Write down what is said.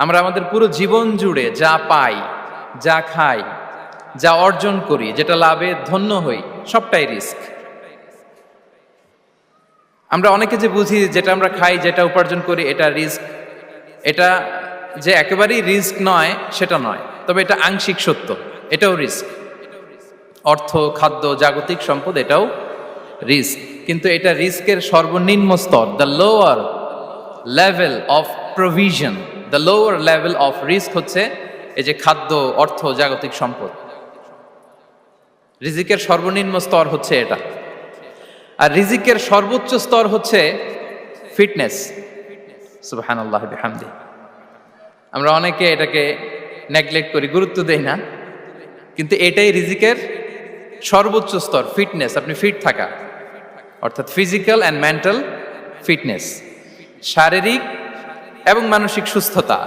আমরা আমাদের পুরো জীবন জুড়ে যা পাই, যা খাই, যা অর্জন করি, যেটা লাভে ধন্য হই, সবটাই রিস্ক। আমরা অনেকে যে বুঝি যেটা আমরা খাই, যেটা উপার্জন করি এটা রিস্ক, এটা যে একেবারেই রিস্ক নয় সেটা নয়, তবে এটা আংশিক সত্য, এটাও রিস্ক। অর্থ, খাদ্য, জাগতিক সম্পদ এটাও রিস্ক, কিন্তু এটা রিস্কের সর্বনিম্ন স্তর, the lower level of provision, the lower level of risk হচ্ছে এই যে খাদ্য, অর্থ, জাগতিক সম্পদ। রিজিকের সর্বনিম্ন স্তর হচ্ছে এটা। আর রিজিকের সর্বোচ্চ স্তর হচ্ছে ফিটনেস। সুবহানাল্লাহ বিহামদি। আমরা অনেকে এটাকে নেগলেক্ট করি, গুরুত্ব দেই না, কিন্তু এটাই রিজিকের সর্বোচ্চ স্তর, ফিটনেস। আপনি ফিট থাকা, অর্থাৎ ফিজিক্যাল অ্যান্ড মেন্টাল ফিটনেস, শারীরিক এবং মানসিক সুস্থতা।